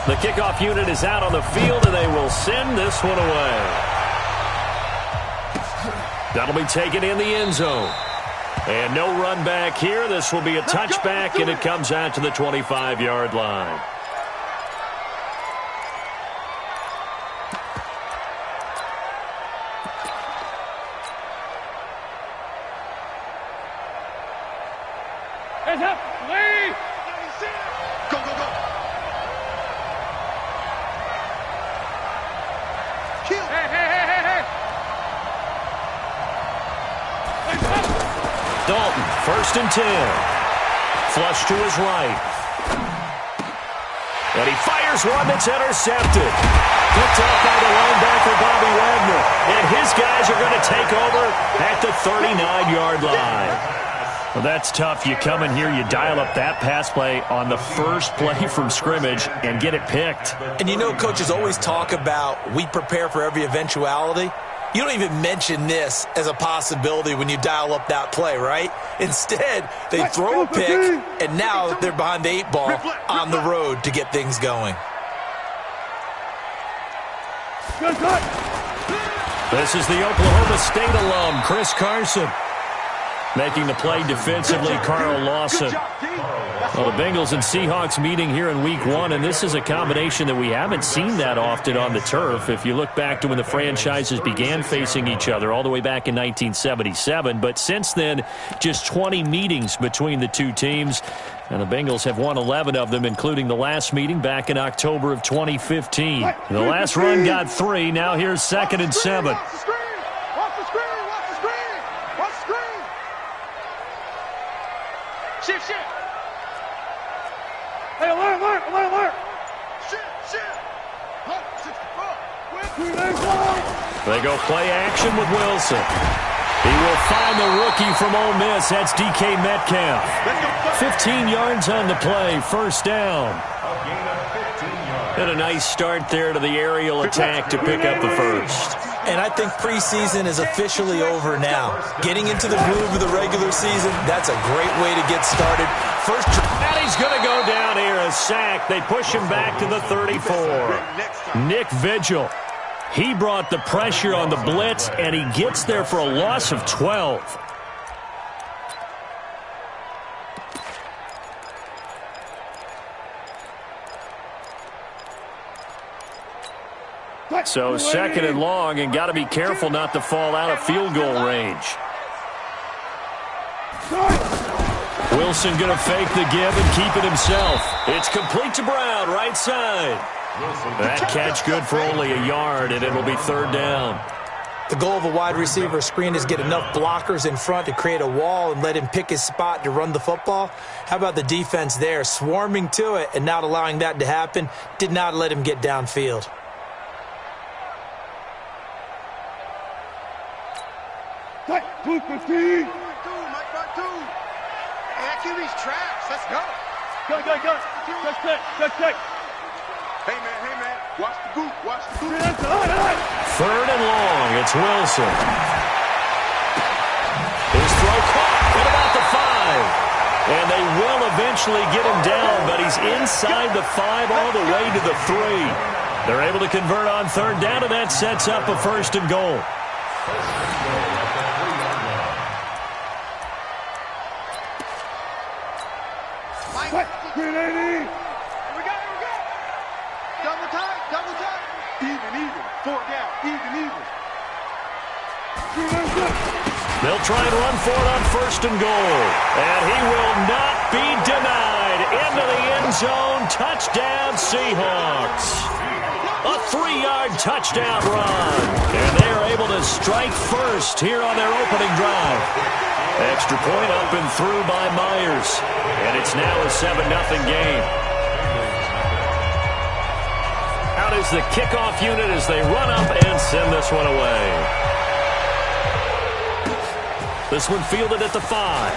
The kickoff unit is out on the field, and they will send this one away. That'll be taken in the end zone. And no run back here. This will be a touchback, and it comes out to the 25-yard line. Hands up, lead! Go, go, go! Kill! Hey, hey, hey, hey, hey! Hands up! Dalton, 1st and 10. Flush to his right. And he fires one that's intercepted. Picked up by the linebacker, Bobby Wagner. And his guys are going to take over at the 39-yard line. Well, that's tough. You come in here, you dial up that pass play on the first play from scrimmage and get it picked. And you know, coaches always talk about we prepare for every eventuality. You don't even mention this as a possibility when you dial up that play, right? Instead, they throw a pick, and now they're behind the 8 ball on the road to get things going. This is the Oklahoma State alum, Chris Carson. Making the play defensively, Carl Lawson. Well, the Bengals and Seahawks meeting here in Week 1, and this is a combination that we haven't seen that often on the turf. If you look back to when the franchises began facing each other all the way back in 1977, but since then, just 20 meetings between the two teams, and the Bengals have won 11 of them, including the last meeting back in October of 2015. The last run got 3. Now here's 2nd and 7. Shift, shift. Hey, alert, alert, alert, alert. Shift, shift. They go play action with Wilson. He will find the rookie from Ole Miss. That's DK Metcalf. 15 yards on the play. 1st down. And a nice start there to the aerial attack to pick up the first. And I think preseason is officially over now. Getting into the groove of the regular season, that's a great way to get started. First, and he's going to go down here, a sack. They push him back to the 34. Nick Vigil. He brought the pressure on the blitz, and he gets there for a loss of 12. So 2nd and long, and got to be careful not to fall out of field goal range. Wilson going to fake the give and keep it himself. It's complete to Brown, right side. That catch good for only a yard, and it'll be 3rd down. The goal of a wide receiver screen is get enough blockers in front to create a wall and let him pick his spot to run the football. How about the defense there, swarming to it and not allowing that to happen? Did not let him get downfield. Mike, 250. Mike, 2. Hey, that QB's trash. Let's go. Go. Check. Hey, man. Watch the boot. 3rd and long. It's Wilson. His throw caught at about the 5. And they will eventually get him down, but he's inside the 5 all the way to the 3. They're able to convert on 3rd down, and that sets up a 1st and goal. Green 80. Here we go. Double time. Even. 4th down. Even. They'll try and run for it on 1st and goal. And he will not be denied. Into the end zone. Touchdown, Seahawks. A 3-yard touchdown run. And they are able to strike first here on their opening drive. Extra point up and through by Myers. And it's now a 7-0 game. Out is the kickoff unit as they run up and send this one away. This one fielded at the 5.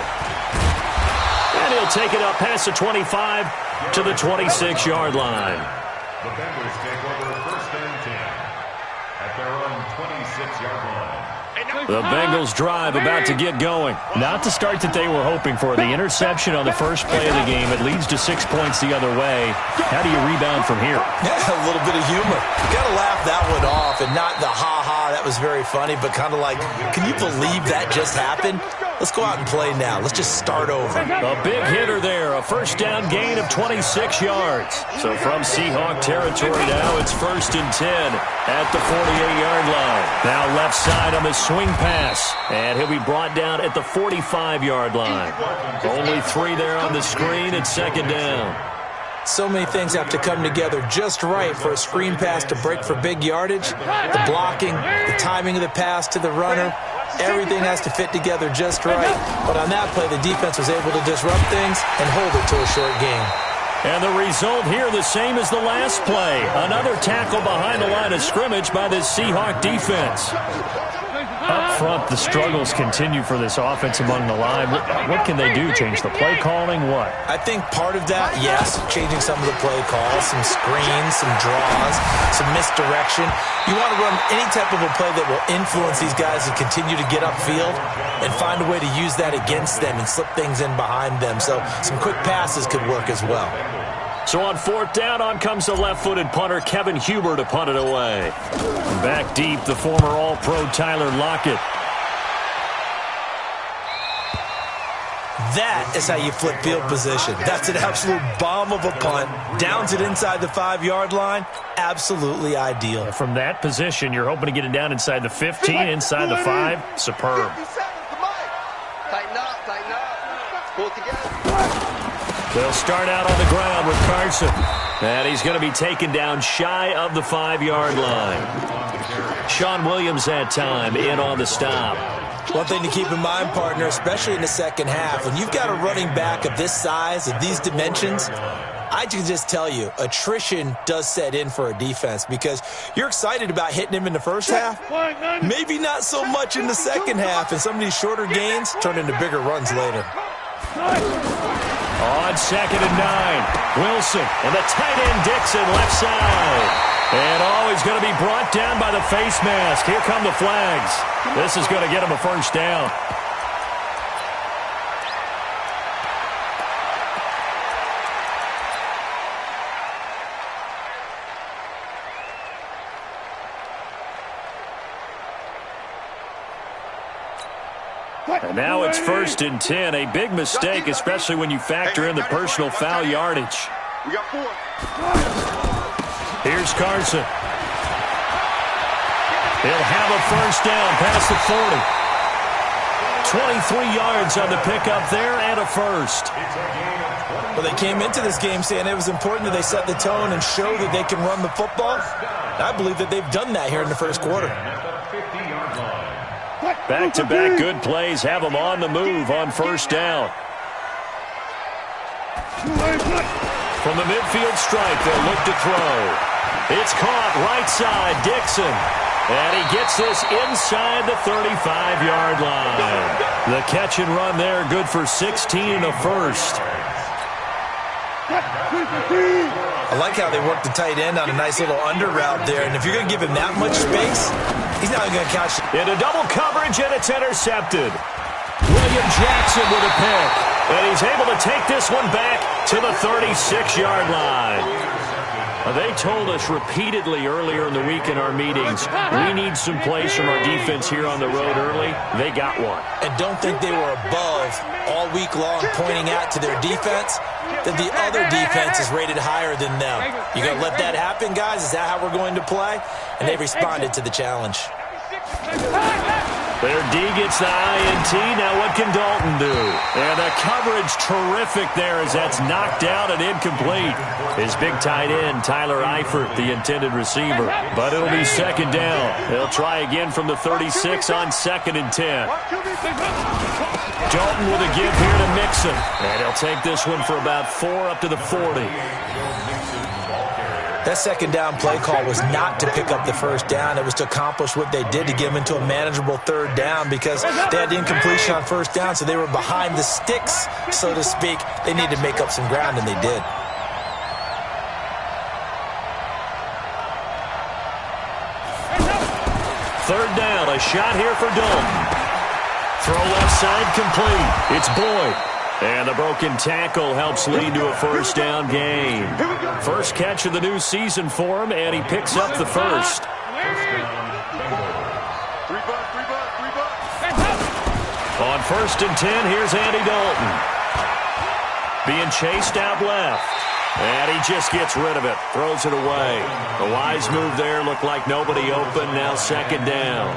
And he'll take it up past the 25 to the 26-yard line. The Bengals take over 1st and 10 at their own 26-yard line. Hey, now The Bengals drive about to get going. Not the start that they were hoping for. The interception on the first play of the game. It leads to 6 points the other way. How do you rebound from here? Yeah, a little bit of humor. You got to laugh that one off and not the ha-ha, that was very funny, but kind of like, can you believe that just happened? Let's go out and play now. Let's just start over. A big hitter there. A first down gain of 26 yards. So from Seahawk territory now, it's 1st and 10 at the 48-yard line. Now left side on the swing pass. And he'll be brought down at the 45-yard line. Only 3 there on the screen at 2nd down. So many things have to come together just right for a screen pass to break for big yardage. The blocking, the timing of the pass to the runner, everything has to fit together just right. But on that play, the defense was able to disrupt things and hold it to a short game. And the result here the same as the last play. Another tackle behind the line of scrimmage by this Seahawk defense. Up front, the struggles continue for this offense among the line. What can they do? Change the play calling? What? I think part of that, yes, changing some of the play calls, some screens, some draws, some misdirection. You want to run any type of a play that will influence these guys and continue to get upfield and find a way to use that against them and slip things in behind them. So some quick passes could work as well. So on 4th down, on comes the left-footed punter, Kevin Huber, to punt it away. And back deep, the former All-Pro Tyler Lockett. That is how you flip field position. That's an absolute bomb of a punt. Downs it inside the 5-yard line. Absolutely ideal. From that position, you're hoping to get it down inside the 15, inside the 5. Superb. Tighten up. Pull it together. They'll start out on the ground with Carson. And he's going to be taken down shy of the 5-yard line. Sean Williams that time in on the stop. One thing to keep in mind, partner, especially in the second half, when you've got a running back of this size, of these dimensions, I can just tell you, attrition does set in for a defense because you're excited about hitting him in the first half. Maybe not so much in the second half, and some of these shorter gains turn into bigger runs later. On 2nd and 9, Wilson and the tight end Dixon left side. And he's going to be brought down by the face mask. Here come the flags. This is going to get him a first down. And now it's 1st and 10. A big mistake, especially when you factor in the personal foul yardage. We got 4. Here's Carson. He'll have a first down past the 40. 23 yards on the pickup there and a first. Well, they came into this game saying it was important that they set the tone and show that they can run the football. And I believe that they've done that here in the first quarter. Back-to-back good plays have them on the move on first down. From the midfield stripe, they'll look to throw. It's caught right side, Dixon. And he gets this inside the 35-yard line. The catch and run there, good for 16 and a first. I like how they work the tight end on a nice little under route there. And if you're going to give him that much space, he's not going to catch it. Into double coverage, and it's intercepted. William Jackson with a pick. And he's able to take this one back to the 36-yard line. They told us repeatedly earlier in the week in our meetings, we need some plays from our defense here on the road early. They got one. And don't think they were above all week long pointing out to their defense that the other defense is rated higher than them. You going to let that happen, guys? Is that how we're going to play? And they responded to the challenge. Their D gets the INT. Now what can Dalton do? And the coverage terrific there as that's knocked out and incomplete. His big tight end, Tyler Eifert, the intended receiver. But it'll be 2nd down. They'll try again from the 36 on 2nd and 10. Dalton with a give here to Mixon. And he'll take this one for about 4 up to the 40. That 2nd down play call was not to pick up the first down. It was to accomplish what they did to get them into a manageable 3rd down because they had the incompletion on first down, so they were behind the sticks, so to speak. They needed to make up some ground, and they did. 3rd down, a shot here for Dalton. Throw left side complete. It's Boyd. And the broken tackle helps lead to a 1st down gain. First catch of the new season for him, and he picks up the 1st. On 1st and 10, here's Andy Dalton. Being chased out left. And he just gets rid of it. Throws it away. A wise move there. Looked like nobody open. Now 2nd down.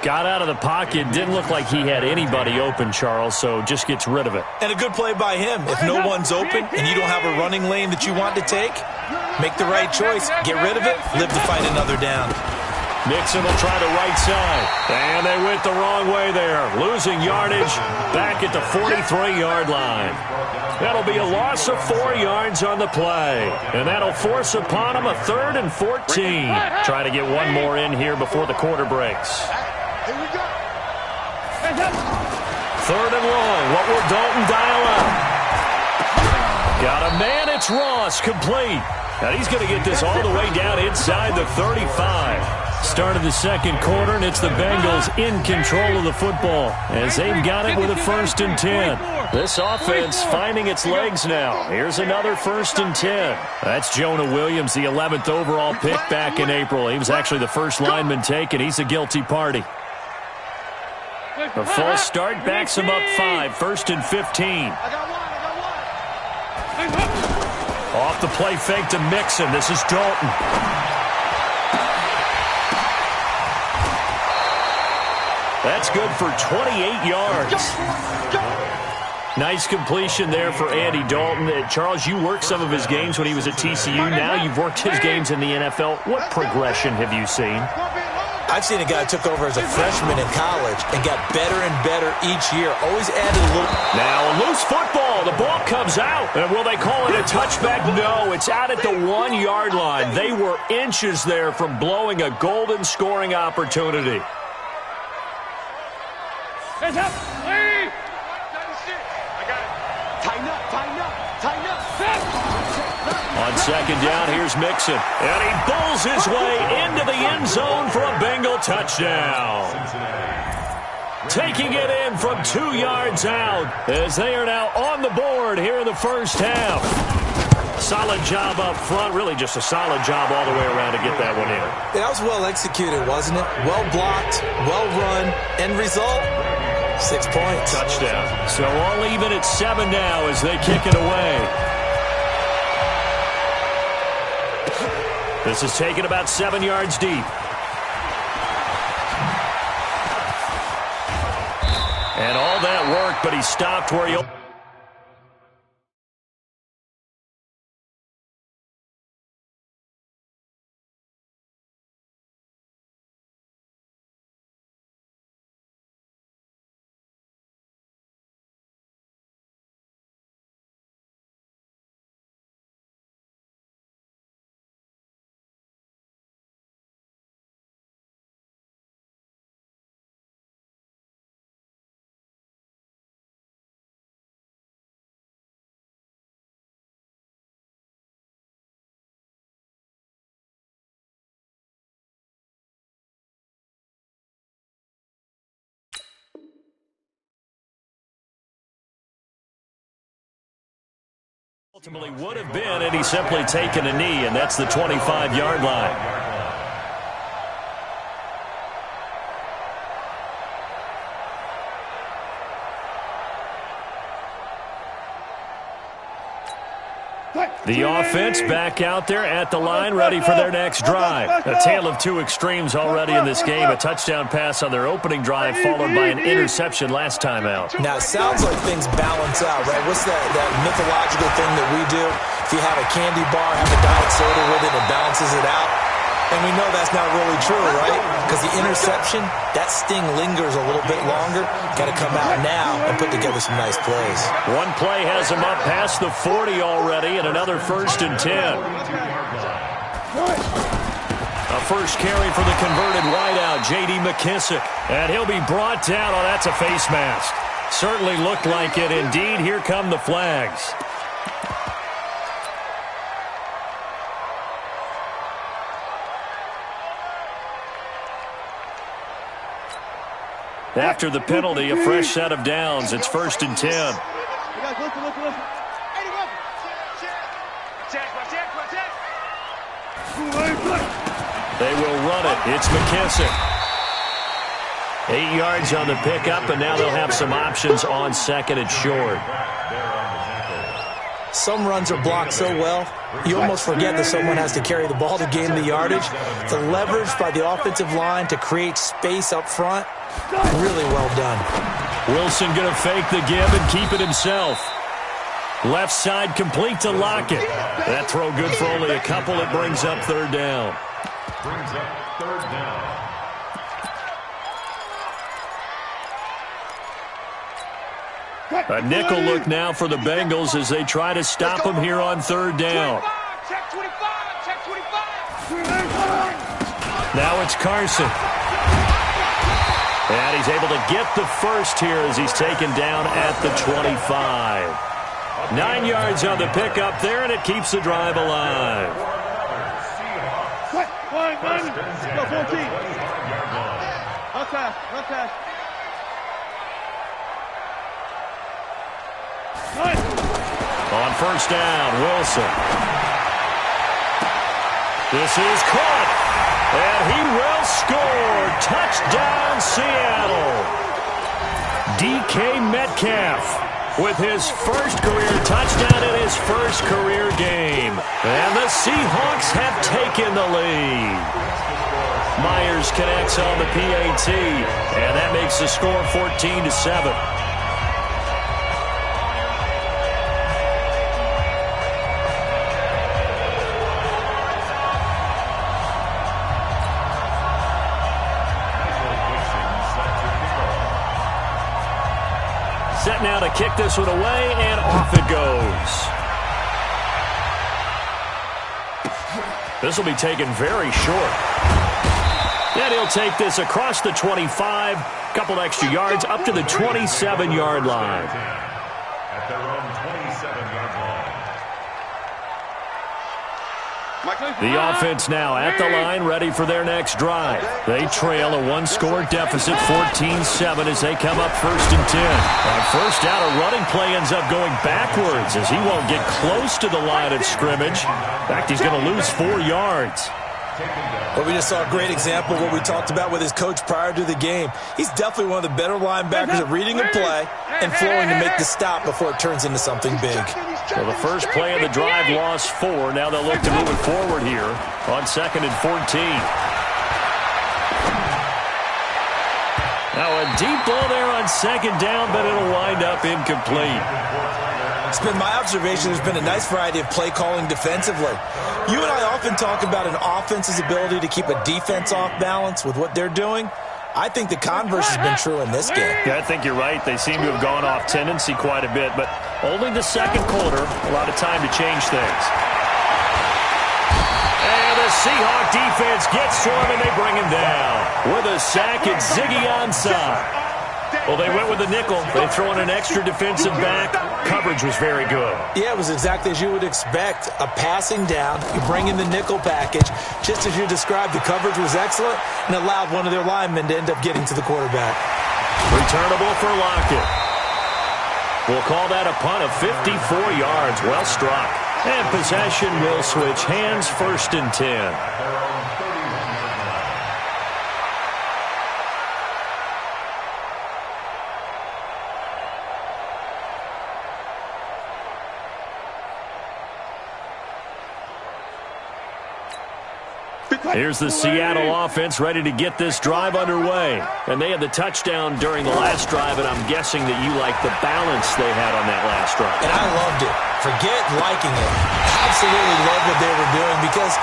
Got out of the pocket. Didn't look like he had anybody open, Charles, so just gets rid of it. And a good play by him. If no one's open and you don't have a running lane that you want to take, make the right choice. Get rid of it. Live to fight another down. Nixon will try the right side. And they went the wrong way there. Losing yardage back at the 43-yard line. That'll be a loss of 4 yards on the play. And that'll force upon him a 3rd and 14. Try to get one more in here before the quarter breaks. Here we go. 3rd and long. What will Dalton dial up? Got a man. It's Ross. Complete. And he's going to get this all the way down inside the 35. Start of the 2nd quarter, and it's the Bengals in control of the football as they've got it with a 1st and 10. This offense finding its legs now. Here's another 1st and 10. That's Jonah Williams, the 11th overall pick back in April. He was actually the first lineman taken. He's a guilty party. A false start backs him up 5, 1st and 15. Off the play fake to Mixon. This is Dalton. That's good for 28 yards. Nice completion there for Andy Dalton. Charles, you worked some of his games when he was at TCU. Now you've worked his games in the NFL. What progression have you seen? I've seen a guy who took over as a freshman in college and got better and better each year. Always added a little. Now a loose football. The ball comes out. And will they call it a touchback? No, it's out at the 1-yard line. They were inches there from blowing a golden scoring opportunity. Hands up! Leave! I got it. Tighten up, tighten up, tighten up. On 2nd down, here's Mixon. And he bulls his way into the end zone for a Bengal touchdown. Taking it in from 2 yards out as they are now on the board here in the 1st half. Solid job up front. Really just a solid job all the way around to get that one in. That was well executed, wasn't it? Well blocked, well run. End result? 6 points. Touchdown. So all even at 7 now as they kick it away. This is taken about 7 yards deep. And all that work, but he stopped where he... Ultimately would have been, and he's simply taken a knee, and that's the 25-yard line. The offense back out there at the line, ready for their next drive. A tale of two extremes already in this game. A touchdown pass on their opening drive, followed by an interception last time out. Now, it sounds like things balance out, right? What's that mythological thing that we do? If you have a candy bar, have a diet soda with it, it balances it out. And we know that's not really true, right? Because the interception, that sting lingers a little bit longer. Got to come out now and put together some nice plays. One play has him up past the 40 already, and another 1st and 10. A first carry for the converted wideout, J.D. McKissick. And he'll be brought down. Oh, that's a face mask. Certainly looked like it. Indeed, here come the flags. After the penalty, a fresh set of downs. It's 1st and 10. They will run it. It's McKissick. 8 yards on the pickup, and now they'll have some options on 2nd and short. Some runs are blocked so well, you almost forget that someone has to carry the ball to gain the yardage. The leverage by the offensive line to create space up front, really well done. Wilson going to fake the give and keep it himself. Left side complete to Lockett. That throw good for only a couple. It brings up 3rd down. A nickel look now for the Bengals as they try to stop him here on 3rd down. Now it's Carson. And he's able to get the first here as he's taken down at the 25. 9 yards on the pickup there, and it keeps the drive alive. On 1st down, Wilson. This is caught, and he will score. Touchdown, Seattle. DK Metcalf with his first career touchdown in his first career game. And the Seahawks have taken the lead. Myers connects on the PAT, and that makes the score 14-7. Set now to kick this one away, and off it goes. This will be taken very short. And he'll take this across the 25, couple extra yards, up to the 27-yard line. At their own 27-yard line. The offense now at the line, ready for their next drive. They trail a one-score deficit, 14-7, as they come up 1st and 10. On 1st down, a running play ends up going backwards as he won't get close to the line of scrimmage. In fact, he's going to lose 4 yards. Well, we just saw a great example of what we talked about with his coach prior to the game. He's definitely one of the better linebackers at reading a play and flowing to make the stop before it turns into something big. So the first play of the drive lost 4. Now they'll look to move it forward here on 2nd and 14. Now a deep ball there on 2nd down, but it'll wind up incomplete. It's been my observation there's been a nice variety of play calling defensively. You and I often talk about an offense's ability to keep a defense off balance with what they're doing. I think the converse has been true in this game. Yeah, I think you're right. They seem to have gone off tendency quite a bit, but only the 2nd quarter, a lot of time to change things. And the Seahawk defense gets to him, and they bring him down. With a sack, it's Ziggy onside. Well, they went with the nickel. They throw in an extra defensive back. Coverage was very good. Yeah, it was exactly as you would expect. A passing down. You bring in the nickel package. Just as you described, the coverage was excellent and allowed one of their linemen to end up getting to the quarterback. Returnable for Lockett. We'll call that a punt of 54 yards. Well struck. And possession will switch hands, 1st and 10. Here's the Seattle offense ready to get this drive underway. And they had the touchdown during the last drive, and I'm guessing that you like the balance they had on that last drive. And I loved it. Forget liking it. Absolutely loved what they were doing, because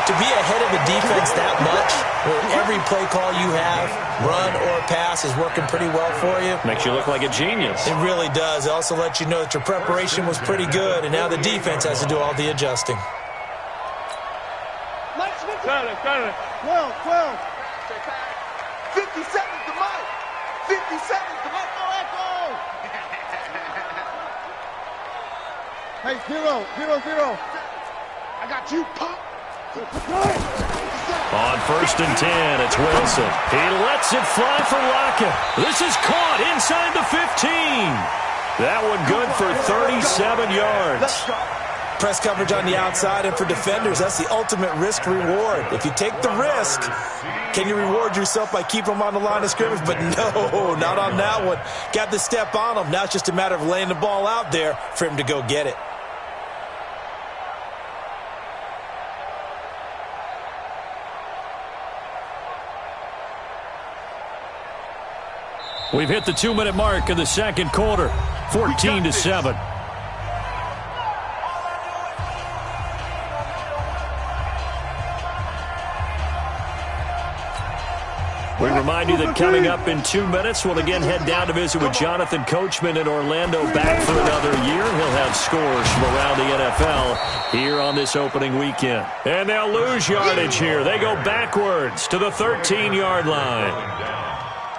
to be ahead of a defense that much, where every play call you have, run or pass, is working pretty well for you. Makes you look like a genius. It really does. It also lets you know that your preparation was pretty good, and now the defense has to do all the adjusting. 12. 50 seconds to Mike. 50 seconds to Mike. Go, Echo. Hey, 0. I got you, Pop. 57. On 1st and 10, it's Wilson. He lets it fly for Lockett. This is caught inside the 15. That one good for 37 yards. Press coverage on the outside, and for defenders, that's the ultimate risk-reward. If you take the risk, can you reward yourself by keeping them on the line of scrimmage? But no, not on that one. Got the step on him. Now it's just a matter of laying the ball out there for him to go get it. We've hit the 2-minute mark in the second quarter. 14-7. We remind you that coming up in 2 minutes, we'll again head down to visit with Jonathan Coachman in Orlando, back for another year. He'll have scores from around the NFL here on this opening weekend. And they'll lose yardage here. They go backwards to the 13-yard line.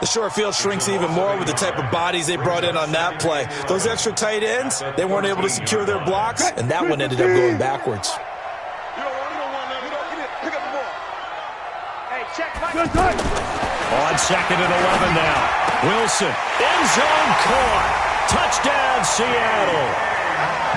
The short field shrinks even more with the type of bodies they brought in on that play. Those extra tight ends, they weren't able to secure their blocks, and that one ended up going backwards. On 2nd and 11 now. Wilson, end zone caught. Touchdown, Seattle.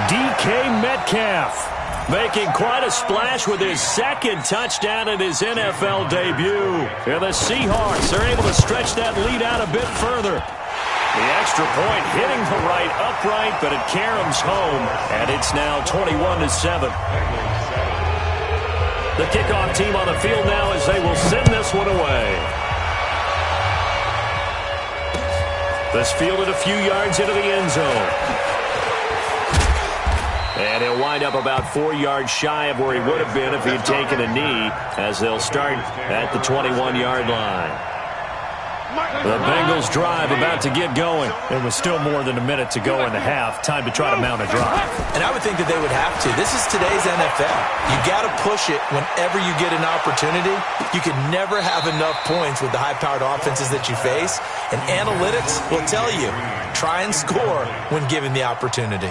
DK Metcalf making quite a splash with his second touchdown in his NFL debut. And the Seahawks are able to stretch that lead out a bit further. The extra point hitting the right upright, but it caroms home, and it's now 21-7. The kickoff team on the field now as they will send this one away. This fielded a few yards into the end zone. And he'll wind up about 4 yards shy of where he would have been if he had taken a knee, as they'll start at the 21-yard line. The Bengals drive about to get going. There was still more than a minute to go in the half. Time to try to mount a drive. And I would think that they would have to. This is today's NFL. You got to push it whenever you get an opportunity. You can never have enough points with the high-powered offenses that you face. And analytics will tell you, try and score when given the opportunity.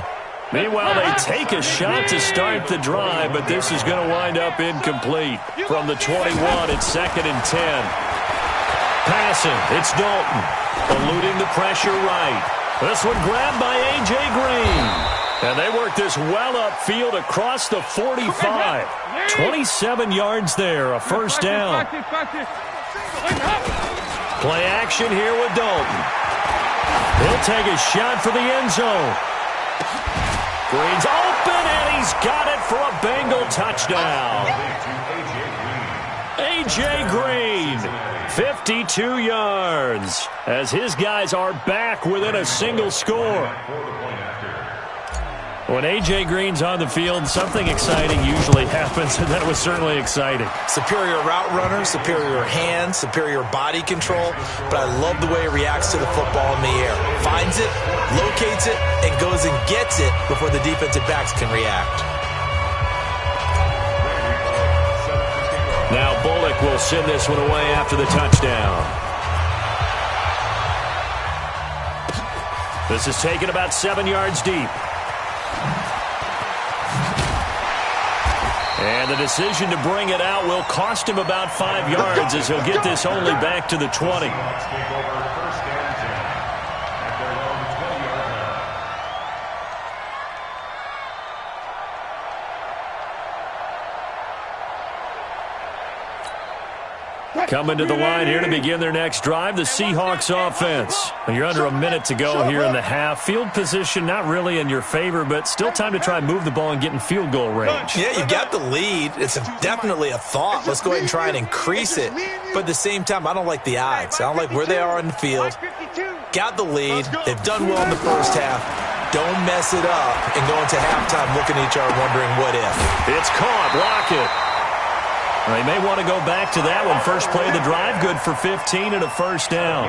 Meanwhile, they take a shot to start the drive, but this is going to wind up incomplete. From the 21, it's 2nd and 10. Passing, it's Dalton, eluding the pressure right. This one grabbed by A.J. Green. And they work this well upfield across the 45. 27 yards there, a first down. Play action here with Dalton. He'll take a shot for the end zone. Green's open, and he's got it for a Bengal touchdown. A.J. Green, 52 yards, as his guys are back within a single score. When A.J. Green's on the field, something exciting usually happens, and that was certainly exciting. Superior route runner, superior hands, superior body control, but I love the way he reacts to the football in the air. Finds it, locates it, and goes and gets it before the defensive backs can react. Now Bullock will send this one away after the touchdown. This is taken about 7 yards deep. And the decision to bring it out will cost him about 5 yards, as he'll get this only back to the 20. Coming to the line here to begin their next drive, the Seahawks offense. You're under a minute to go here in the half. Field position not really in your favor, but still time to try and move the ball and get in field goal range. Yeah, you got the lead. It's definitely a thought. Let's go ahead and try and increase it. But at the same time, I don't like the odds. I don't like where they are in the field. Got the lead. They've done well in the first half. Don't mess it up and go into halftime looking at each other wondering what if. It's caught. Lockett. They may want to go back to that one. First play of the drive, good for 15 and a first down.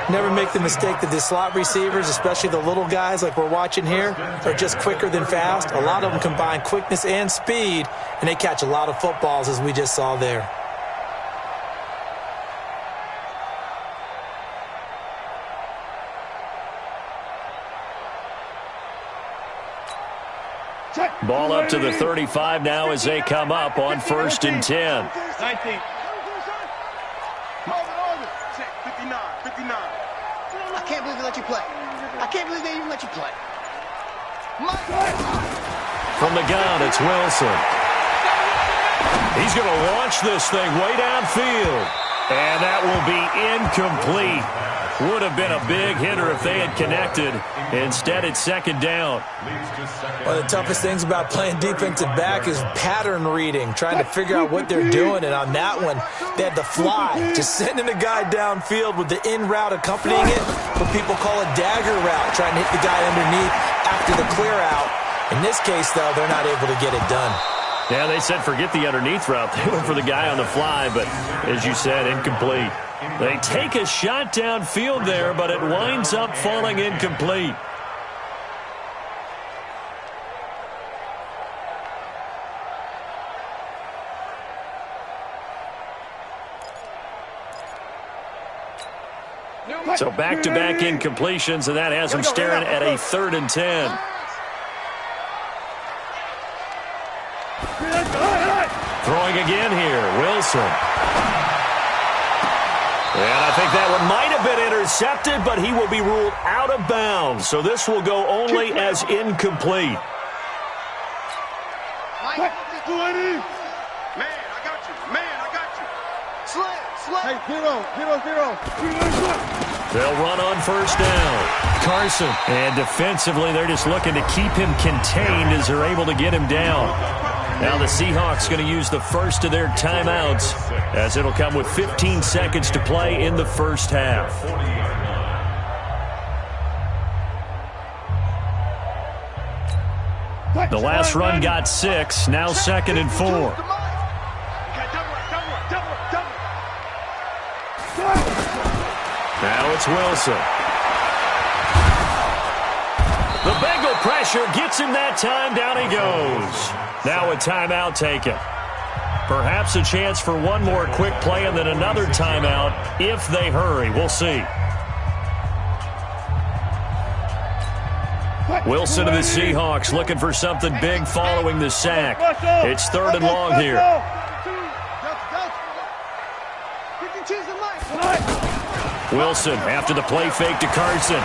Never make the mistake that the slot receivers, especially the little guys like we're watching here, are just quicker than fast. A lot of them combine quickness and speed, and they catch a lot of footballs, as we just saw there. Ball out to the 35 now as they come up on 1st and 10. 19. 59. 59. I can't believe they let you play. I can't believe they even let you play. From the gun, it's Wilson. He's going to launch this thing way downfield. And that will be incomplete. Would have been a big hitter if they had connected. Instead, it's 2nd down. One of the toughest things about playing defensive back is pattern reading, trying to figure out what they're doing. And on that one, they had to fly, just sending a guy downfield with the in route accompanying it, what people call a dagger route, trying to hit the guy underneath after the clear out. In this case, though, they're not able to get it done. Yeah, they said forget the underneath route. They went for the guy on the fly, but as you said, incomplete. They take a shot downfield there, but it winds up falling incomplete. So back-to-back incompletions, and that has them staring at a 3rd and 10. Throwing again here, Wilson. And I think that one might have been intercepted, but he will be ruled out of bounds. So this will go only as incomplete. Man, I got you. Man, I got you. Slip. Hey, zero. They'll run on 1st down. Carson. And defensively, they're just looking to keep him contained as they're able to get him down. Now the Seahawks going to use the first of their timeouts as it'll come with 15 seconds to play in the 1st half. The last run got 6, now 2nd and 4. Now it's Wilson. The Bengal pressure gets him that time. Down he goes. Now a timeout taken. Perhaps a chance for one more quick play and then another timeout if they hurry. We'll see. Wilson to the Seahawks looking for something big following the sack. It's 3rd and long here. Wilson after the play fake to Carson.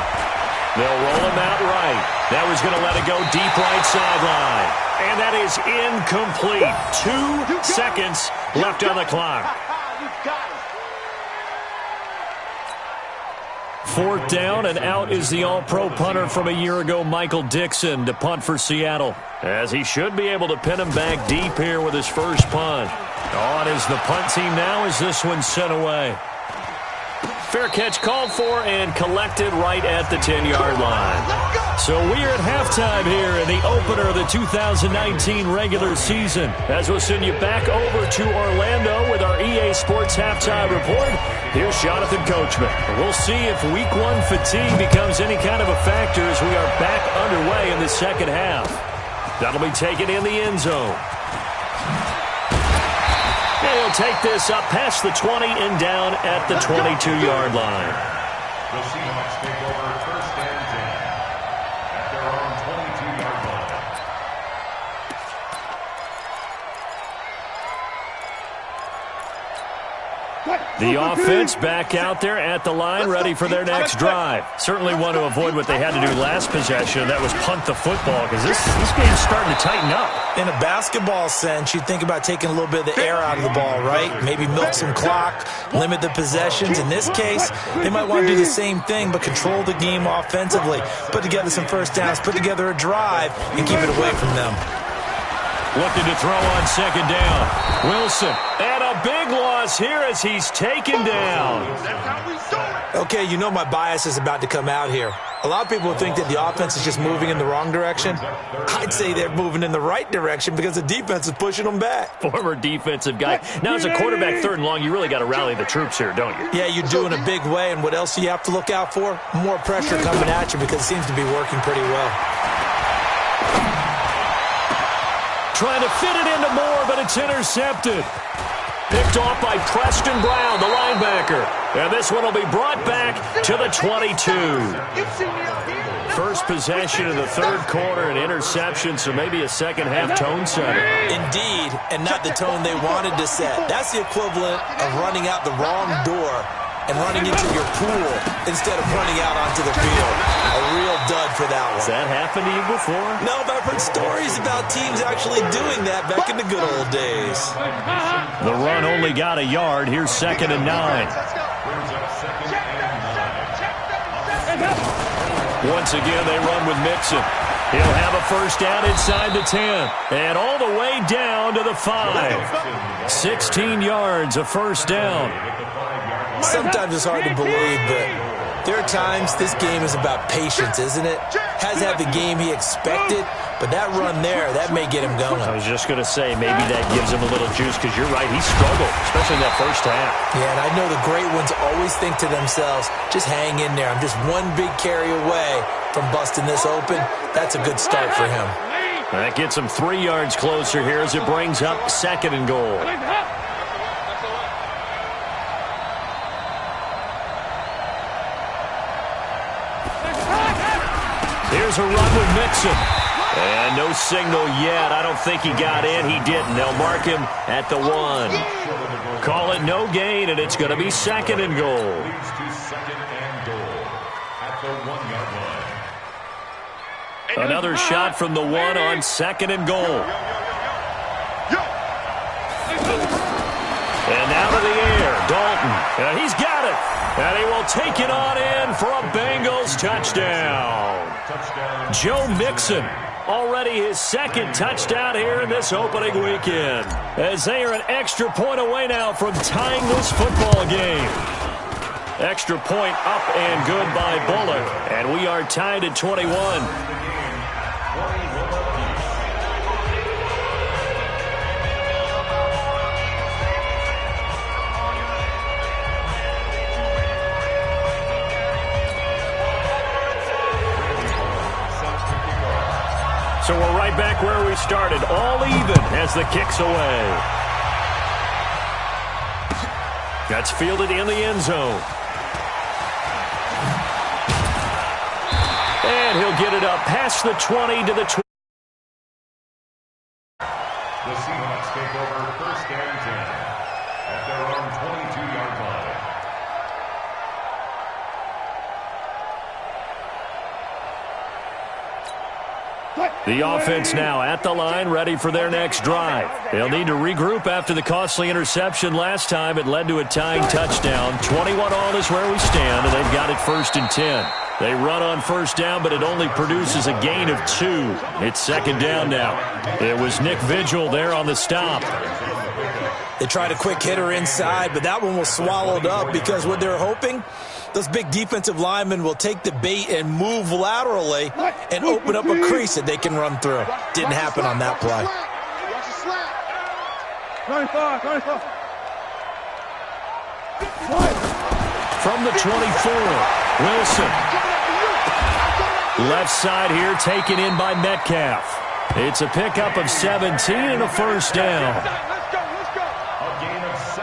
They'll roll him out right. That was going to let it go deep right sideline. And that is incomplete. 2 seconds left on the clock. 4th down, and out is the all-pro punter from a year ago, Michael Dixon, to punt for Seattle. As he should be able to pin him back deep here with his first punt. On is the punt team now as this one's sent away. Fair catch called for and collected right at the 10-yard line. So we're at halftime here in the opener of the 2019 regular season. As we'll send you back over to Orlando with our EA Sports Halftime Report, here's Jonathan Coachman. We'll see if Week 1 fatigue becomes any kind of a factor as we are back underway in the 2nd half. That'll be taken in the end zone. And he'll take this up past the 20 and down at the 22-yard line. The Seahawks take over 1st and 10 at their own 22-yard line. The offense back out there at the line, ready for their next drive. Certainly want to avoid what they had to do last possession. That was punt the football, because this game's starting to tighten up. In a basketball sense, you think about taking a little bit of the air out of the ball, right? Maybe milk some clock, limit the possessions. In this case, they might want to do the same thing, but control the game offensively. Put together some first downs, put together a drive, and keep it away from them. Looking to throw on 2nd down. Wilson. And a big loss here as he's taken down. Okay, you know my bias is about to come out here. A lot of people think that the offense is just moving in the wrong direction. I'd say they're moving in the right direction because the defense is pushing them back. Former defensive guy. Now, as a quarterback 3rd and long, you really got to rally the troops here, don't you? Yeah, you do in a big way. And what else do you have to look out for? More pressure coming at you because it seems to be working pretty well. Trying to fit it into Moore, but it's intercepted. Picked off by Preston Brown, the linebacker. And this one will be brought back to the 22. First possession of the third quarter, an interception, so maybe a second-half tone setter. Indeed, and not the tone they wanted to set. That's the equivalent of running out the wrong door and running into your pool instead of running out onto the field. A real dud for that one. Has that happened to you before? No, but I've heard stories about teams actually doing that back in the good old days. The run only got a yard. Here's 2nd and 9. Once again, they run with Mixon. He'll have a first down inside the 10. And all the way down to the 5. 16 yards, a first down. Sometimes it's hard to believe, but there are times this game is about patience, isn't it? Hasn't had the game he expected, but that run there, that may get him going. I was just going to say, maybe that gives him a little juice, because you're right, he struggled, especially in that first half. Yeah, and I know the great ones always think to themselves, just hang in there. I'm just one big carry away from busting this open. That's a good start for him. That gets him 3 yards closer here as it brings up 2nd and goal. Here's a run with Mixon. And no signal yet. I don't think he got in. He didn't. They'll mark him at the 1. Call it no gain, and it's going to be 2nd and goal. Leads to 2nd and goal at the 1-yard line. Another shot from the 1 on 2nd and goal. And now to the air, Dalton. And he's got it. And he will take it on in for a Bengals touchdown. Joe Mixon, already his 2nd touchdown here in this opening weekend, as they are an extra point away now from tying this football game. Extra point up and good by Bullock, and we are tied at 21. So we're right back where we started, all even as the kick's away. That's fielded in the end zone. And he'll get it up past the 20 to the 20. The Seahawks take over 1st and 10 at their own 22-yard line. The offense now at the line, ready for their next drive. They'll need to regroup after the costly interception last time. It led to a tying touchdown. 21 all is where we stand, and they've got it 1st and 10. They run on 1st down, but it only produces a gain of 2. It's 2nd down now. It was Nick Vigil there on the stop. They tried a quick hitter inside, but that one was swallowed up because what they're hoping, those big defensive linemen will take the bait and move laterally and open up a crease that they can run through. Didn't happen on that play. From the 24, Wilson. Left side here taken in by Metcalf. It's a pickup of 17 and a first down.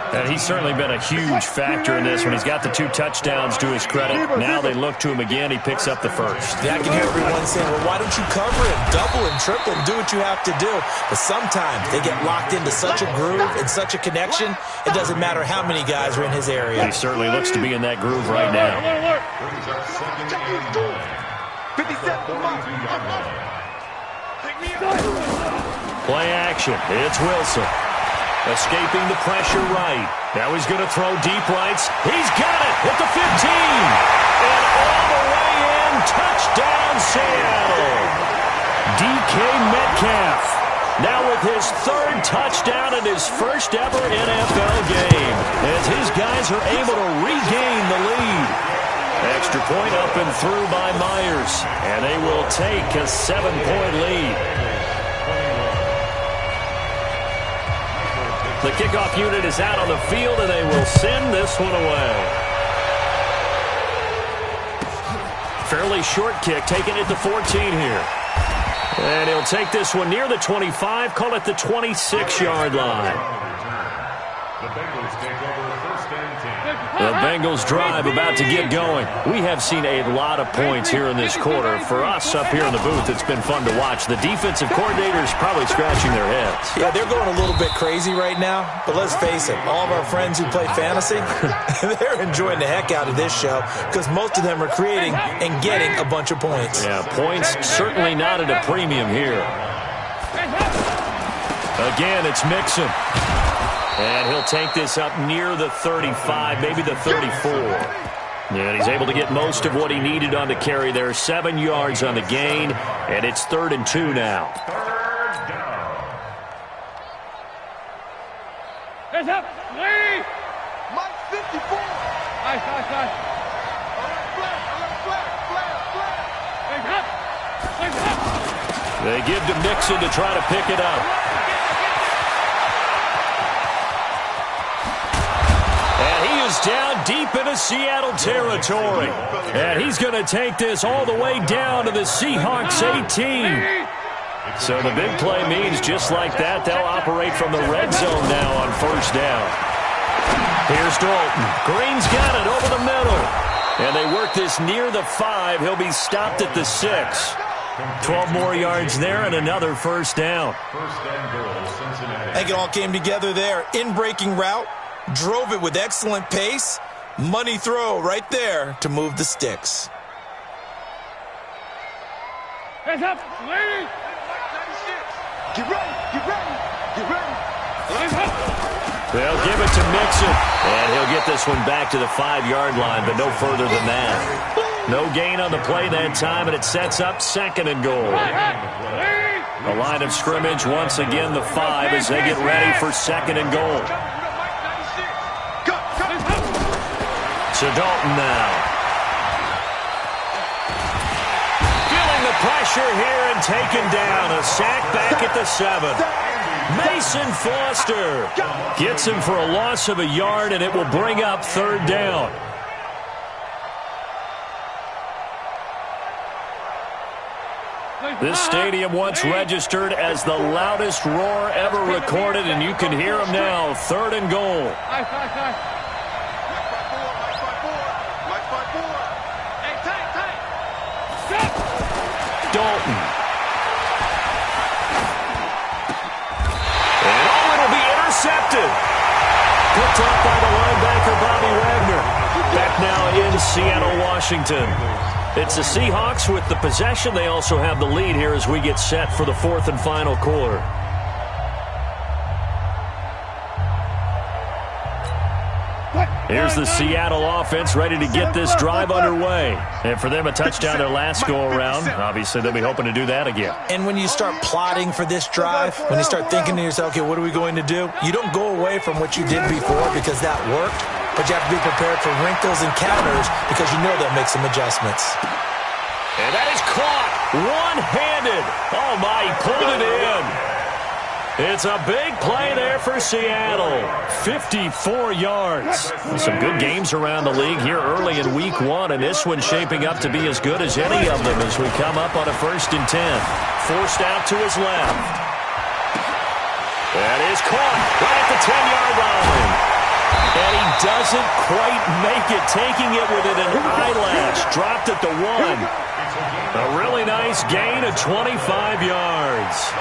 And he's certainly been a huge factor in this when he's got the 2 touchdowns to his credit. Now they look to him again. He picks up the first. Yeah, I can hear everyone saying, well, why don't you cover him, double and triple and do what you have to do? But sometimes they get locked into such a groove and such a connection, it doesn't matter how many guys are in his area. He certainly looks to be in that groove right now. Play action. It's Wilson. Escaping the pressure right. Now he's going to throw deep rights. He's got it at the 15. And all the way in. Touchdown, Seattle. DK Metcalf. Now with his 3rd touchdown in his first ever NFL game, as his guys are able to regain the lead. Extra point up and through by Myers. And they will take a 7-point lead. The kickoff unit is out on the field, and they will send this one away. Fairly short kick, taking it to 14 here. And he'll take this one near the 25, call it the 26-yard line. The Bengals take over first and 10. The Bengals drive about to get going. We have seen a lot of points here in this quarter. For us up here in the booth, it's been fun to watch. The defensive coordinators probably scratching their heads. Yeah, they're going a little bit crazy right now, but let's face it, all of our friends who play fantasy, they're enjoying the heck out of this show because most of them are creating and getting a bunch of points. Yeah, points certainly not at a premium here. Again, it's Mixon. And he'll take this up near the 35, maybe the 34. And he's able to get most of what he needed on the carry there. 7 yards on the gain, and it's 3rd and 2 now. Third down. Hands up. Lee. Mike 54. Nice. Flag. Hands up. They give to Mixon to try to pick it up. Down deep into Seattle territory. And he's going to take this all the way down to the Seahawks 18. So the big play means just like that, they'll operate from the red zone now on first down. Here's Dalton. Green's got it over the middle. And they work this near the 5. He'll be stopped at the 6. 12 more yards there and another first down. First and goal, Cincinnati. I think it all came together there. In-breaking route. Drove it with excellent pace. Money throw right there to move the sticks. Hands up. Lee. Get ready. Hands up. They'll give it to Mixon. And he'll get this one back to the 5-yard line, but no further than that. No gain on the play that time, and it sets up 2nd and goal. The line of scrimmage, once again, the 5 as they get ready for 2nd and goal. To Dalton now. Feeling the pressure here and taken down. A sack back at the 7. Mason Foster gets him for a loss of a yard, and it will bring up 3rd down. This stadium once registered as the loudest roar ever recorded, and you can hear him now. 3rd and goal. Nice. Dalton. And it'll be intercepted. Picked up by the linebacker, Bobby Wagner. Back now in Seattle, Washington. It's the Seahawks with the possession. They also have the lead here as we get set for the 4th and final quarter. Here's the Seattle offense ready to get this drive underway. And for them, a touchdown their last go-around. Obviously, they'll be hoping to do that again. And when you start plotting for this drive, when you start thinking to yourself, okay, what are we going to do? You don't go away from what you did before because that worked, but you have to be prepared for wrinkles and counters because you know they'll make some adjustments. And that is caught one-handed. Oh, my, he pulled it in. It's a big play there for Seattle. 54 yards. Some good games around the league here early in week 1, and this one's shaping up to be as good as any of them as we come up on a 1st and 10. Forced out to his left. That is caught right at the 10-yard line. And he doesn't quite make it, taking it within an eyelash. Dropped at the 1. A really nice gain of 25 yards.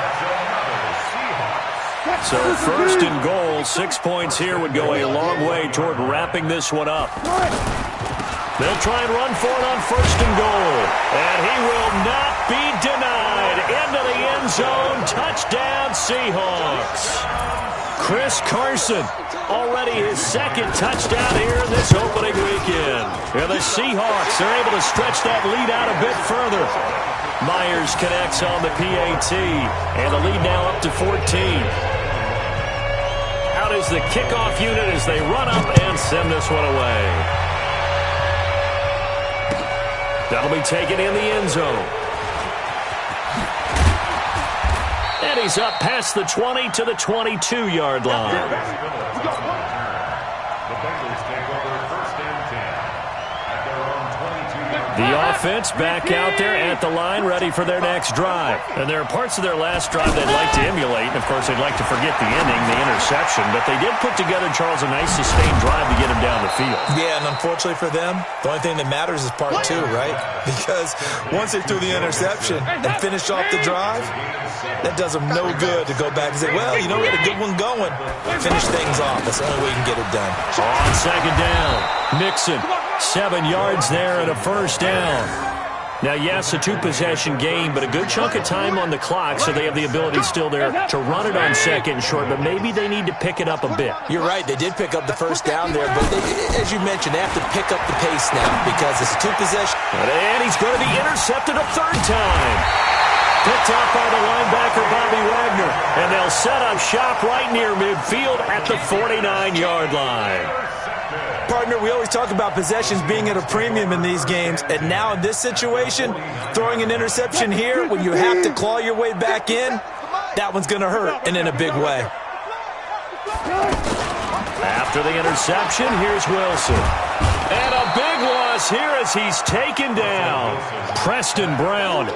So 1st and goal, 6 points here would go a long way toward wrapping this one up. They'll try and run for it on 1st and goal. And he will not be denied. Into the end zone. Touchdown, Seahawks. Chris Carson, already his 2nd touchdown here in this opening weekend. And the Seahawks are able to stretch that lead out a bit further. Myers connects on the PAT. And the lead now up to 14. Out is the kickoff unit as they run up and send this one away. That'll be taken in the end zone. And he's up past the 20 to the 22-yard line. The Bengals take over 1st and 10 at their own 22-yard The offense back out there at the line, ready for their next drive. And there are parts of their last drive they'd like to emulate. And, of course, they'd like to forget the ending, the interception. But they did put together, Charles, a nice sustained drive to get him down the field. Yeah, and unfortunately for them, the only thing that matters is part two, right? Because once they threw the interception and finished off the drive, that does them no good to go back and say, well, you know, we had a good one going. Finish things off. That's the only way you can get it done. On second down, Mixon, 7 yards there and a first down. Now, yes, a two-possession game, but a good chunk of time on the clock, so they have the ability still there to run it on second and short, but maybe they need to pick it up a bit. You're right. They did pick up the first down there, but as you mentioned, they have to pick up the pace now because it's a two-possession. And he's going to be intercepted a third time. Picked off by the linebacker, Bobby Wagner. And they'll set up shop right near midfield at the 49-yard line. Partner, we always talk about possessions being at a premium in these games, and now in this situation, throwing an interception here when you have to claw your way back in, that one's going to hurt, and in a big way. After the interception, here's Wilson. And a big loss here as he's taken down. Preston Brown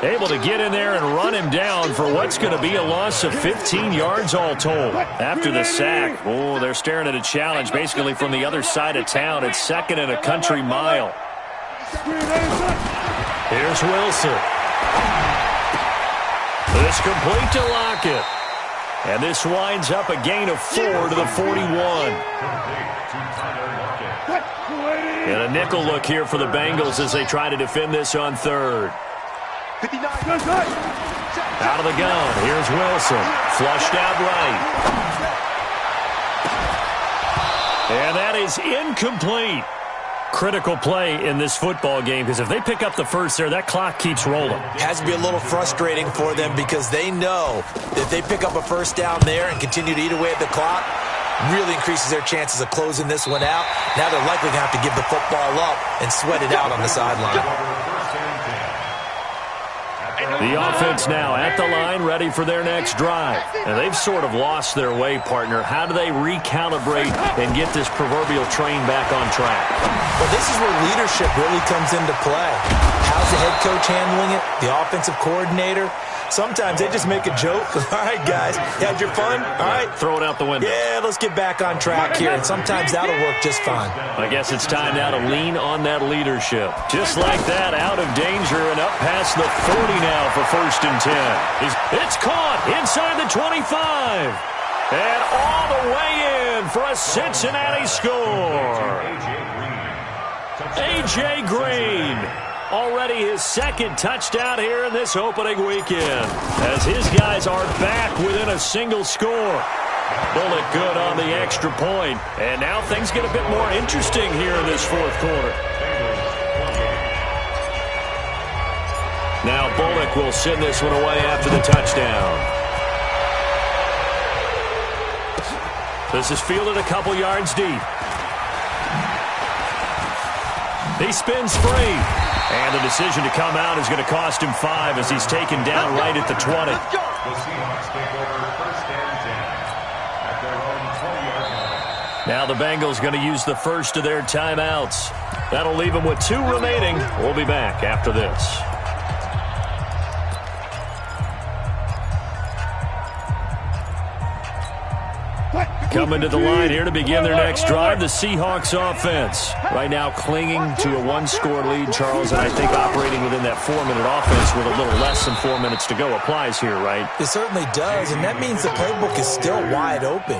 able to get in there and run him down for what's going to be a loss of 15 yards all told. After the sack, oh, they're staring at a challenge basically from the other side of town. It's second and a country mile. Here's Wilson. It's complete to Lockett. And this winds up a gain of 4 to the 41. And a nickel look here for the Bengals as they try to defend this on third. Out of the gun. Here's Wilson. Flushed out right. And that is incomplete. Critical play in this football game because if they pick up the first there, that clock keeps rolling. Has to be a little frustrating for them because they know that if they pick up a first down there and continue to eat away at the clock, really increases their chances of closing this one out. Now they're likely going to have to give the football up and sweat it out on the sideline. The offense now at the line, ready for their next drive. And they've sort of lost their way, partner. How do they recalibrate and get this proverbial train back on track? Well, this is where leadership really comes into play. How's the head coach handling it? The offensive coordinator? Sometimes they just make a joke. All right, guys, you had your fun? All right. Throw it out the window. Yeah, let's get back on track here. And sometimes that'll work just fine. I guess it's time now to lean on that leadership. Just like that, out of danger and up past the 40 now for first and 10. It's caught inside the 25. And all the way in for a Cincinnati score. A.J. Green. Already his second touchdown here in this opening weekend as his guys are back within a single score. Bullet good on the extra point. And now things get a bit more interesting here in this fourth quarter. Now Bullock will send this one away after the touchdown. This is fielded a couple yards deep. He spins free. And the decision to come out is going to cost him 5 as he's taken down right at the 20. The Seahawks take over first and 10 at their own 20-yard line. Now the Bengals going to use the first of their timeouts. That'll leave them with 2 remaining. We'll be back after this. Coming to the line here to begin their next drive, the Seahawks offense. Right now clinging to a 1-score lead, Charles, and I think operating within that 4-minute offense with a little less than 4 minutes to go applies here, right? It certainly does, and that means the playbook is still wide open.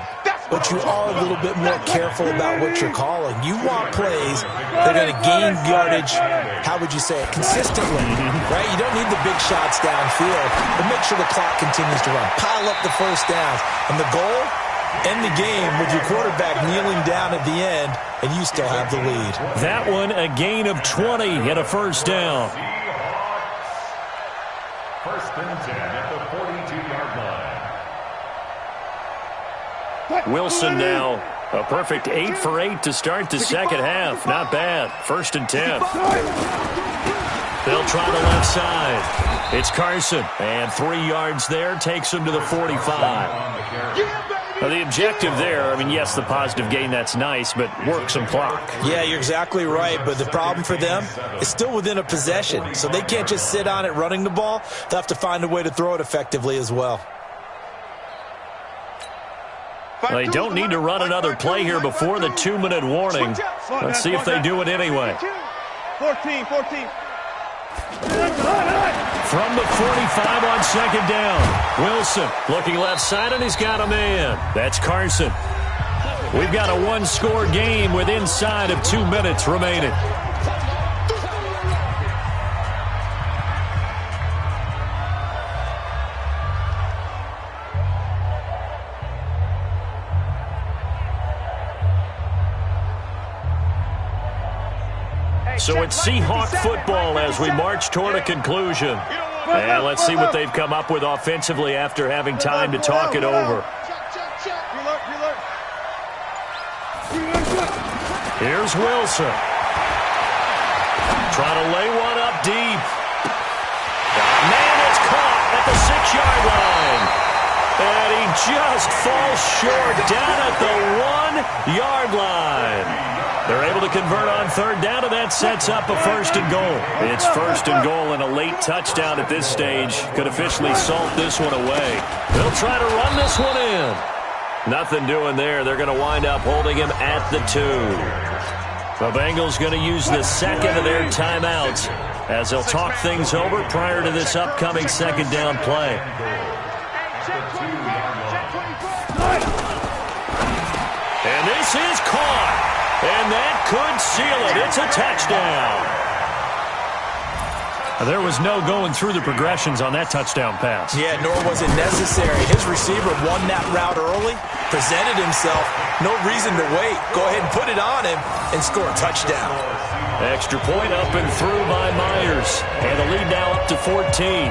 But you are a little bit more careful about what you're calling. You want plays that are going to gain yardage, how would you say it, consistently, right? You don't need the big shots downfield, but make sure the clock continues to run. Pile up the first downs. And the goal? End the game with your quarterback kneeling down at the end, and you still have the lead. That one, a gain of 20 and a first down. First and 10 at the 42-yard line. Wilson now, a perfect 8 for 8 to start the second half. Not bad. First and 10. They'll try the left side. It's Carson, and 3 yards there takes him to the 45. Yeah, baby! Now, the objective there, I mean, yes, the positive gain, that's nice, but work some clock. Yeah, you're exactly right, but the problem for them is still within a possession, so they can't just sit on it running the ball. They'll have to find a way to throw it effectively as well. They don't need to run another play here before the 2-minute warning. Let's see if they do it anyway. 14. From the 45 on second down. Wilson looking left side, and he's got a man. That's Carson. We've got a one-score game with inside of 2 minutes remaining. So it's Seahawk football as we march toward a conclusion. And let's see what they've come up with offensively after having time to talk it over. Here's Wilson. Trying to lay one up deep. Man, it's caught at the 6-yard line. And he just falls short down at the 1-yard line. They're able to convert on third down, and that sets up a 1st and goal. It's 1st and goal, and a late touchdown at this stage could officially salt this one away. They'll try to run this one in. Nothing doing there. They're going to wind up holding him at the 2. The Bengals going to use the second of their timeouts as they'll talk things over prior to this upcoming second down play. And this is caught. And that could seal it. It's a touchdown. There was no going through the progressions on that touchdown pass. Yeah, nor was it necessary. His receiver won that route early, presented himself. No reason to wait. Go ahead and put it on him and score a touchdown. Extra point up and through by Myers. And the lead now up to 14.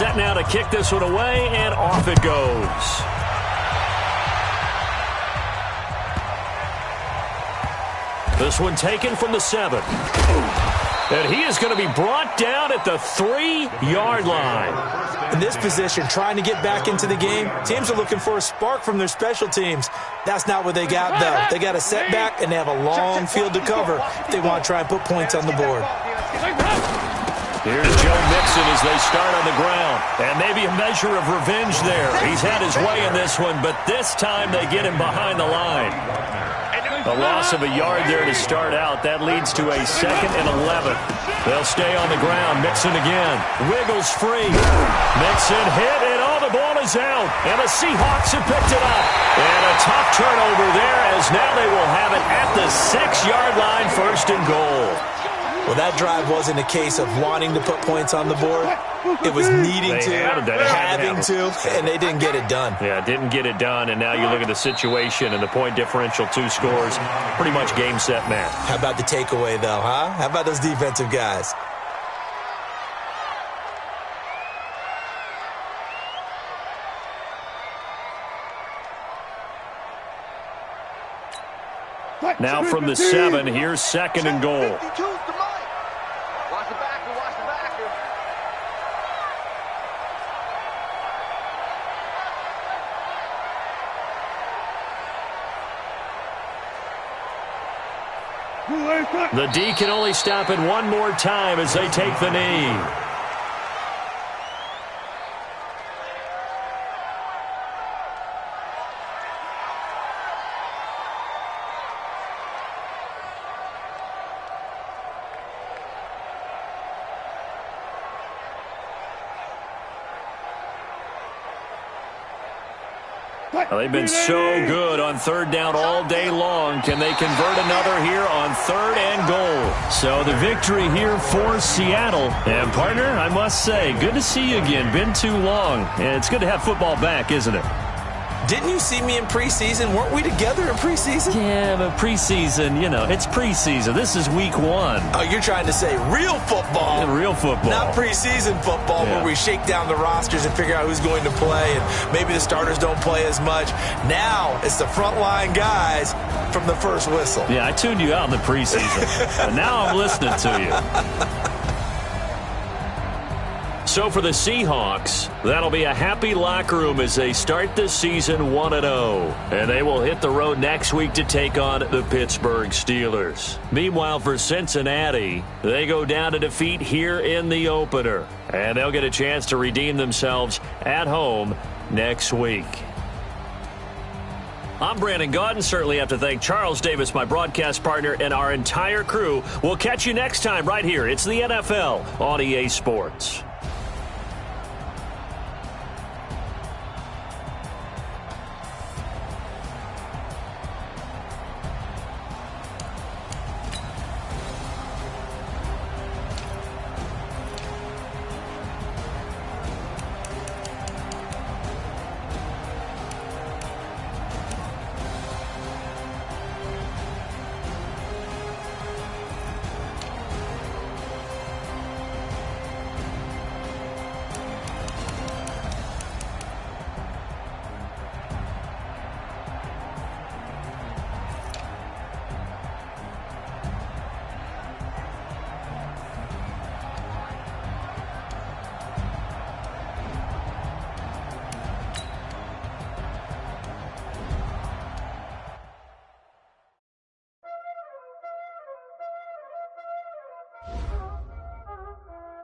Set now to kick this one away, and off it goes. This one taken from the 7. And he is going to be brought down at the 3-yard line. In this position, trying to get back into the game, teams are looking for a spark from their special teams. That's not what they got, though. They got a setback, and they have a long field to cover if they want to try and put points on the board. Here's Joe Mixon as they start on the ground. And maybe a measure of revenge there. He's had his way in this one, but this time they get him behind the line. A loss of a yard there to start out. That leads to a 2nd and 11. They'll stay on the ground. Mixon again. Wiggles free. Mixon hit, and the ball is out. And the Seahawks have picked it up. And a tough turnover there as now they will have it at the 6-yard line, 1st and goal. Well, that drive wasn't a case of wanting to put points on the board. It was needing having to, and they didn't get it done. Yeah, didn't get it done, and now you look at the situation and the point differential, 2 scores, pretty much game, set, match. How about the takeaway, though, huh? How about those defensive guys? Now from the 7, here's 2nd and goal. The D can only stop it one more time as they take the knee. Well, they've been so good on third down all day long. Can they convert another here on 3rd and goal? So the victory here for Seattle. And, partner, I must say, good to see you again. Been too long. And it's good to have football back, isn't it? Didn't you see me in preseason? Weren't we together in preseason? Yeah, but preseason, it's preseason. This is week 1. Oh, you're trying to say real football. Yeah, real football. Not preseason football where we shake down the rosters and figure out who's going to play, and maybe the starters don't play as much. Now it's the frontline guys from the first whistle. Yeah, I tuned you out in the preseason, but now I'm listening to you. So for the Seahawks, that'll be a happy locker room as they start this season 1-0. And they will hit the road next week to take on the Pittsburgh Steelers. Meanwhile, for Cincinnati, they go down to defeat here in the opener. And they'll get a chance to redeem themselves at home next week. I'm Brandon Gaudin. Certainly have to thank Charles Davis, my broadcast partner, and our entire crew. We'll catch you next time right here. It's the NFL on EA Sports.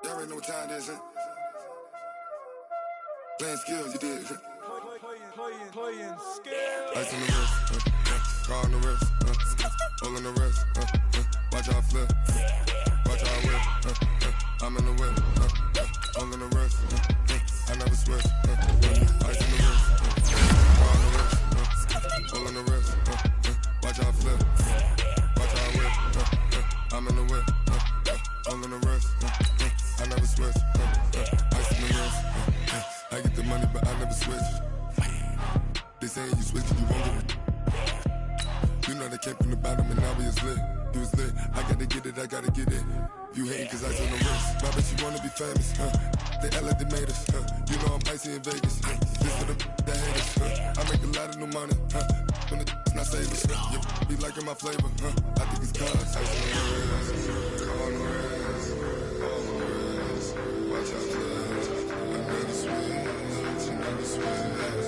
Y'all already know what time it is, huh? Playing skills, you did. Playing skills. Ice on the wrist, car on the wrist, hole on the wrist, watch out flip, watch out whip, I'm in the whip, hole on the wrist, I never switch, ice on the wrist, car on the wrist, hole on the wrist, watch out flip, watch out whip, I'm in the whip, hole on the wrist, I never switch, ice on the wrist, I get the money but I never switch. They saying you switch and you won't get it. You know they came from the bottom and now we is lit. You was lit, I gotta get it, I gotta get it. You hating cause ice on the wrist. Why bet you wanna be famous, They act like they made us, You know I'm icy in Vegas, This for the that hate us, I make a lot of new money, When the not savers, You be liking my flavor, I think it's cause ice on the wrist, on the wrist, on the wrist. Watch out, I never switch, you never switch.